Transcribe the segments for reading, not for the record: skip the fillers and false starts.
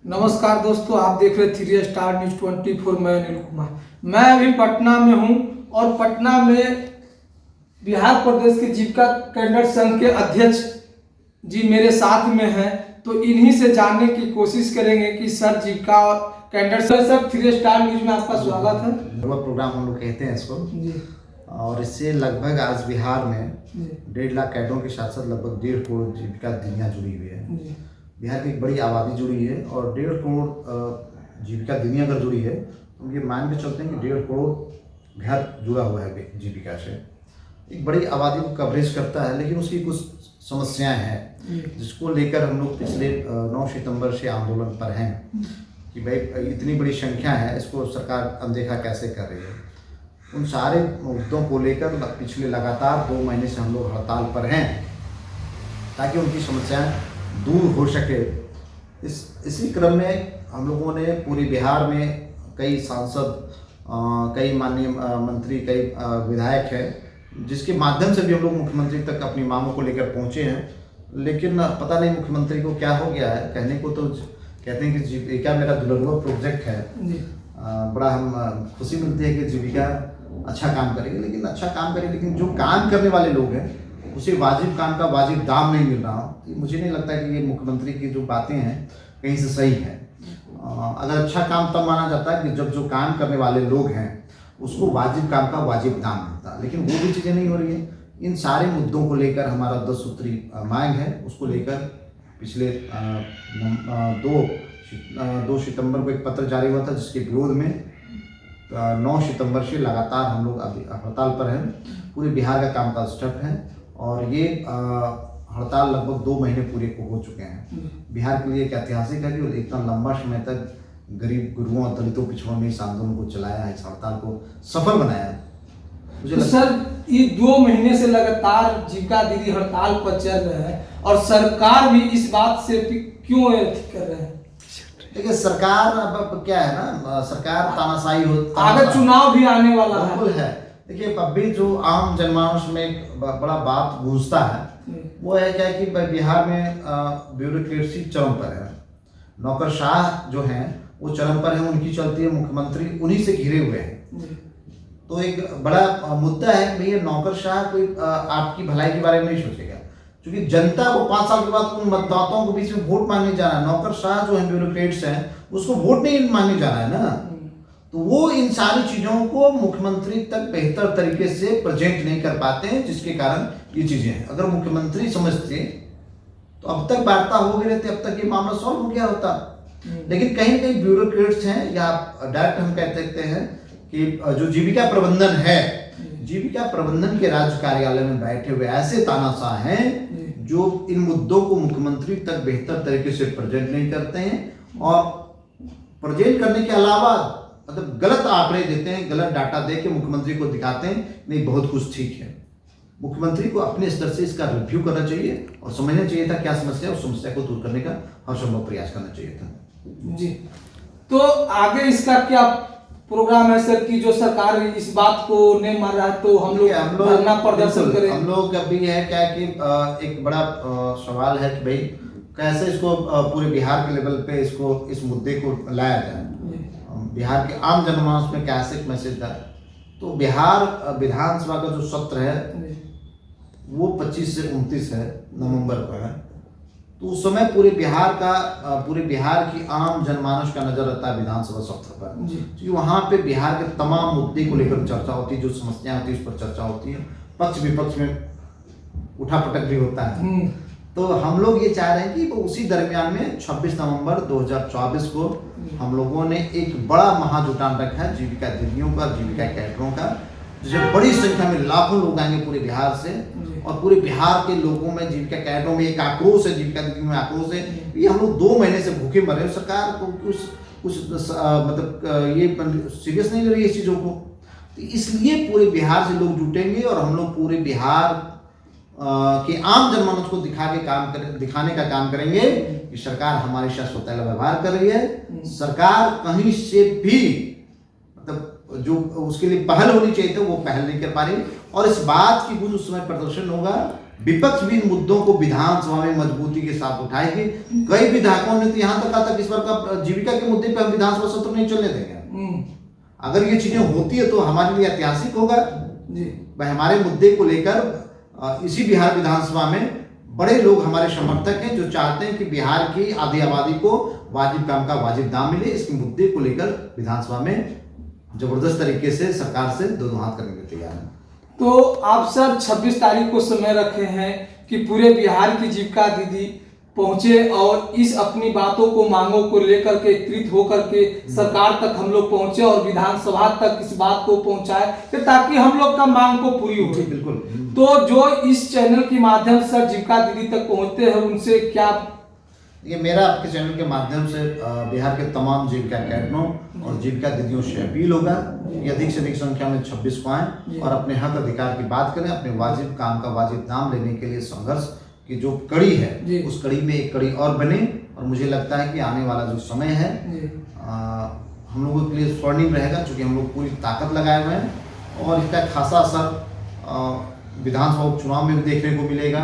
नमस्कार दोस्तों, आप देख रहे 3 स्टार न्यूज 24। मैं अनिल कुमार। मैं अभी पटना में हूं और पटना में बिहार प्रदेश के जीविका कैडर संघ के अध्यक्ष जी मेरे साथ में हैं, तो इन्हीं से जानने की कोशिश करेंगे कि सर जीविका कैडर सर 3 स्टार न्यूज में आपका स्वागत है। प्रोग्राम हम लोग कहते हैं इसको जी। और इससे लगभग आज बिहार में 1.5 लाख कैडरों के साथ साथ लगभग 1.5 करोड़ जीविका दीदियाँ जुड़ी हुई है। जी। बिहार की एक बड़ी आबादी जुड़ी है और 1.5 करोड़ जीविका दीदियाँ अगर जुड़ी है तो ये मान के चलते हैं कि 1.5 करोड़ घर जुड़ा हुआ है जीविका से। एक बड़ी आबादी को कवरेज करता है, लेकिन उसकी कुछ समस्याएं हैं जिसको लेकर हम लोग पिछले 9 सितंबर से आंदोलन पर हैं कि भाई इतनी बड़ी संख्या है, इसको सरकार अनदेखा कैसे कर रही है। उन सारे मुद्दों को लेकर पिछले लगातार 2 महीने से हम लोग हड़ताल पर हैं ताकि उनकी समस्याएं दूर हो सके। इसी क्रम में हम लोगों ने पूरे बिहार में कई सांसद, कई माननीय मंत्री, कई विधायक हैं जिसके माध्यम से भी हम लोग मुख्यमंत्री तक अपनी मांगों को लेकर पहुंचे हैं, लेकिन पता नहीं मुख्यमंत्री को क्या हो गया है। कहने को तो कहते हैं कि जीविका मेरा दुलरुआ प्रोजेक्ट है। बड़ा हम खुशी मिलती है कि जीविका अच्छा काम करेगी, लेकिन जो काम करने वाले लोग हैं उसे वाजिब काम का वाजिब दाम नहीं मिल रहा। मुझे नहीं लगता कि ये मुख्यमंत्री की जो बातें हैं कहीं से सही है। अगर अच्छा काम तब माना जाता है कि जब जो काम करने वाले लोग हैं उसको वाजिब काम का वाजिब दाम मिलता, लेकिन वो भी चीज़ें नहीं हो रही है। इन सारे मुद्दों को लेकर हमारा 10 सूत्री मांग है, उसको लेकर पिछले 2 सितंबर को एक पत्र जारी हुआ था जिसके विरोध में 9 सितंबर से लगातार हम लोग अभी हड़ताल पर हैं। पूरे बिहार का कामकाज ठप है और ये हड़ताल लगभग 2 महीने पूरे हो चुके हैं। बिहार के लिए एक ऐतिहासिक है कि इतना लंबा समय तक गरीब गुरुओं और दलितों पिछड़ों ने इस आंदोलन को चलाया है, इस हड़ताल को सफल बनाया है। तो सर ये 2 महीने से लगातार जीविका दीदी हड़ताल पर चल रहे हैं और सरकार भी इस बात से क्यों कर रहे हैं? देखिए सरकार अब क्या है ना, सरकार तानाशाही होता है। आगे चुनाव भी आने वाला है। देखिए अभी जो आम जनमानस में एक बड़ा बात गूंजता है वो है क्या कि बिहार में ब्यूरोक्रेसी चरम पर है। नौकरशाह जो हैं वो चरम पर है, उनकी चलती है, मुख्यमंत्री उन्हीं से घिरे हुए हैं। तो एक बड़ा मुद्दा है कि भैया नौकरशाह कोई आपकी भलाई के बारे में नहीं सोचेगा, क्योंकि जनता को 5 साल के बाद उन मतदाताओं के बीच में वोट मांगने जा रहा है। नौकरशाह जो है ब्यूरोक्रेट्स हैं उसको वोट नहीं मांगने जा रहा है ना, तो वो इन सारी चीजों को मुख्यमंत्री तक बेहतर तरीके से प्रेजेंट नहीं कर पाते हैं, जिसके कारण ये चीजें हैं। अगर मुख्यमंत्री समझते तो अब तक वार्ता हो गई रहती, अब तक ये मामला सॉल्व हो गया होता। लेकिन कहीं ना कहीं ब्यूरोक्रेट्स हैं या डायरेक्ट हम कह सकते हैं कि जो जीविका प्रबंधन है, जीविका प्रबंधन के राज्य कार्यालय में बैठे हुए ऐसे तानाशाह हैं जो इन मुद्दों को मुख्यमंत्री तक बेहतर तरीके से प्रेजेंट नहीं करते हैं और प्रेजेंट करने के अलावा मतलब गलत आंकड़े देते हैं, गलत डाटा दे के मुख्यमंत्री को दिखाते हैं नहीं बहुत कुछ ठीक है। मुख्यमंत्री को अपने स्तर से इसका रिव्यू करना चाहिए और समझना चाहिए था क्या समस्या है, उस समस्या को दूर करने का हर संभव प्रयास करना चाहिए था। जी, तो आगे इसका क्या प्रोग्राम है सर कि जो सरकार इस बात को नहीं मान रहा है तो हम लोग धरना प्रदर्शन करें? हम लोग अभी है क्या कि एक बड़ा सवाल है कि भाई कैसे इसको पूरे बिहार के लेवल पे इसको इस मुद्दे को लाया जाए, बिहार के आम जनमानस में कैसे मैसेज जाए। तो बिहार विधानसभा का जो सत्र है वो 25 से 29 है नवंबर को है, तो उस समय पूरे बिहार की आम जनमानस का नजर रहता है विधानसभा सत्र पर, क्योंकि वहाँ पे बिहार के तमाम मुद्दे को लेकर चर्चा होती है, जो समस्याएं होती है उस पर चर्चा होती है, पक्ष विपक्ष में उठापटक भी होता है। तो हम लोग ये चाह रहे हैं कि वो उसी दरमियान में 26 नवंबर 2024 को हम लोगों ने एक बड़ा महाजुटान रखा है जीविका दीदियों का, जीविका कैडरों का, जिसमें बड़ी संख्या में लाखों लोग आएंगे पूरे बिहार से और पूरे बिहार के लोगों में जीविका कैडरों में एक आक्रोश है, जीविका दीदियों में आक्रोश है। ये हम लोग 2 महीने से भूखे मर रहे हैं, सरकार को कुछ मतलब ये सीरियस नहीं ले रही है इस चीज़ों को, तो इसलिए पूरे बिहार से लोग जुटेंगे और हम लोग पूरे बिहार कि आम जनमानस को दिखाने का काम करेंगे कि सरकार हमारे साथ सौतेला व्यवहार कर रही है। सरकार कहीं से भी मतलब जो उसके लिए पहल होनी चाहिए थी वो पहल नहीं कर पा रही और इस बात की कुछ उस समय प्रदर्शन होगा विपक्ष भी इन मुद्दों को विधानसभा में मजबूती के साथ उठाएगी। कई विधायकों ने तो यहाँ तक कहा था कि इस बार का जीविका के मुद्दे पर हम विधानसभा सत्र नहीं चलने देंगे। अगर ये चीजें होती है तो हमारे लिए ऐतिहासिक होगा। भाई हमारे मुद्दे को लेकर इसी बिहार विधानसभा में बड़े लोग हमारे समर्थक हैं जो चाहते हैं कि बिहार की आधी आबादी को वाजिब काम का वाजिब दाम मिले। इस मुद्दे को लेकर विधानसभा में जबरदस्त तरीके से सरकार से दो हाथ करने के तैयार है। तो आप सर 26 तारीख को समय रखे हैं कि पूरे बिहार की जीविका दीदी पहुंचे और इस अपनी बातों को मांगों को लेकर के एकत्रित होकर के सरकार तक हम लोग पहुंचे और विधानसभा तक इस बात को पहुंचाए ताकि हम लोग का मांग को पूरी हो। बिल्कुल। तो जो इस चैनल के माध्यम से जीविका दीदी तक पहुंचते हैं उनसे क्या ये मेरा आपके चैनल के माध्यम से बिहार के तमाम जीविका कैडरों और जीविका दीदियों से अपील होगा कि अधिक से अधिक संख्या में 26 को आएं और अपने हक अधिकार की बात करें, अपने वाजिब काम का वाजिब दाम लेने के लिए संघर्ष की जो कड़ी है उस कड़ी में एक कड़ी और बने। और मुझे लगता है कि आने वाला जो समय है हम लोगों के लिए स्वर्णिम रहेगा, क्योंकि हम लोग पूरी ताकत लगाए हुए हैं और इसका खासा असर विधानसभा उपचुनाव में भी देखने को मिलेगा,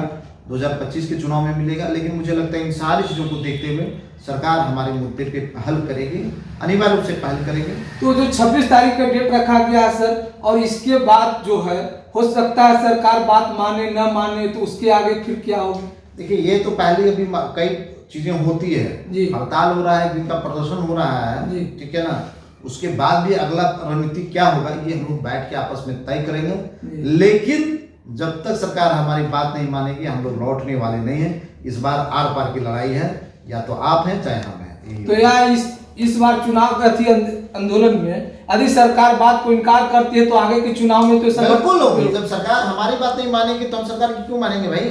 2025 के चुनाव में मिलेगा। लेकिन मुझे लगता है इन सारी चीज़ों को देखते हुए सरकार हमारे मुद्दे पे पहल करेगी, अनिवार्य रूप से पहल करेगी। तो जो 26 तारीख का डेट रखा गया सर, और इसके बाद जो है हो सकता है सरकार बात माने न माने, तो उसके आगे फिर क्या होगा? देखिए ये तो पहले अभी कई चीजें होती है, हड़ताल हो रहा है, जिनका प्रदर्शन हो रहा है, ठीक है ना। उसके बाद भी अगला रणनीति क्या होगा ये हम लोग बैठ के आपस में तय करेंगे। लेकिन जब तक सरकार हमारी बात नहीं मानेगी हम लोग लौटने वाले नहीं हैं। इस बार आर पार की लड़ाई है, या तो आप हैं चाहे हम हैं। तो यार इस बार चुनाव का थी आंदोलन में यदि सरकार बात को इनकार करती है तो आगे के चुनाव में तो बिल्कुल होगी। जब सरकार हमारी बात नहीं मानेगी तो हम सरकार की क्यों मानेंगे भाई?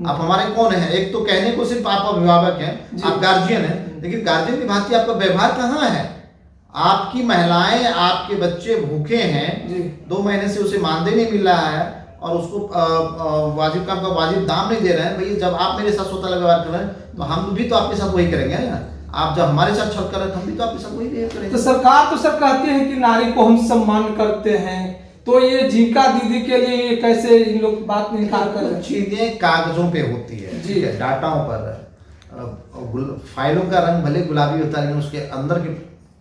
आप हमारे कौन है? एक तो कहने को सिर्फ आप अभिभावक हैं, आप गार्जियन हैं, लेकिन गार्जियन की भांति आपका व्यवहार कहाँ है? आपकी महिलाएं, आपके बच्चे भूखे हैं, 2 महीने से उसे मानदेय नहीं मिल रहा है और उसको वाजिब काम का वाजिब दाम नहीं दे रहे हैं। भैया जब आप मेरे साथ सोता व्यवहार कर रहे हैं तो हम भी तो आपके साथ वही करेंगे ना। आप जब हमारे साथ छल कर रहे हैं हम भी तो आपके साथ वही करेंगे। तो सरकार तो सर कहती है कि नारी को हम सम्मान करते हैं, तो ये जीविका दीदी के लिए कैसे इन लोग बात नहीं इनकार कर रहे हैं? चीजें कागजों पे होती है जी, डाटाओं पर। फाइलों का रंग भले गुलाबी होता है लेकिन उसके अंदर के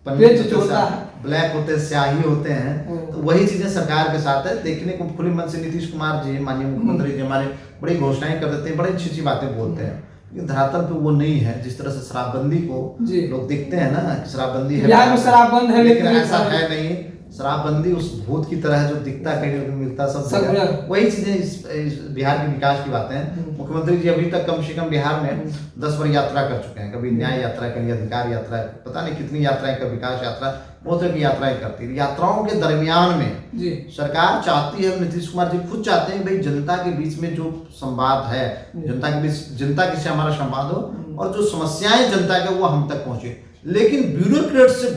पन्ने जो होता है ब्लैक होते हैं, स्याही होते हैं। तो वही चीजें सरकार के साथ है। देखने को खुले मन से नीतीश कुमार जी, माननीय मुख्यमंत्री जी हमारे बड़ी घोषणाएं कर देते हैं, बड़ी अच्छी अच्छी बातें बोलते हैं, लेकिन धरातल पे वो नहीं है। जिस तरह से शराबबंदी को लोग देखते हैं ना, शराबबंदी है, बिहार में शराबबंद है, लेकिन ऐसा है नहीं। शराबबंदी उस भूत की तरह है जो दिखता है, कहीं भी मिलता सब जगह। वही चीजें इस बिहार के विकास की बातें हैं। मुख्यमंत्री जी अभी तक कम से कम बिहार में 10 बार यात्रा कर चुके हैं। कभी न्याय यात्रा, कभी अधिकार यात्रा, पता नहीं कितनी यात्राएं कर, विकास यात्रा, बहुत तरह की यात्राएं करती है। यात्राओं के दरमियान में सरकार चाहती है, नीतीश कुमार जी खुद चाहते हैं भाई जनता के बीच में जो संवाद है, जनता के बीच, जनता के से हमारा संवाद हो और जो समस्याएं जनता के वो हम तक पहुंचे। लेकिन ब्यूरोक्रेट्स से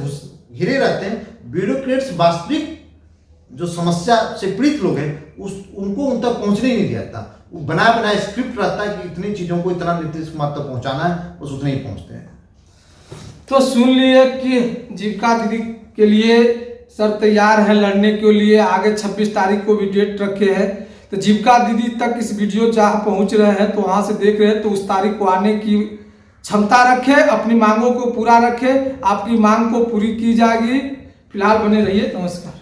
घिरे रहते हैं। ब्यूरोक्रेट्स वास्तविक जो समस्या से पीड़ित लोग हैं उनको उन तक पहुंचने ही नहीं देता। वो बना स्क्रिप्ट रहता है कि इतनी चीजों को इतना नीतीश कुमार तक पहुंचाना है, बस उतने ही पहुंचते हैं। तो सुन लिए कि जीविका दीदी के लिए सर तैयार है लड़ने के लिए। आगे 26 तारीख को भी डेट रखे हैं। तो जीविका दीदी तक इस वीडियो जहाँ पहुंच रहे हैं तो वहां से देख रहे हैं, तो उस तारीख को आने की क्षमता रखे, अपनी मांगों को पूरा रखे, आपकी मांग को पूरी की जाएगी। फिलहाल बने रहिए, नमस्कार।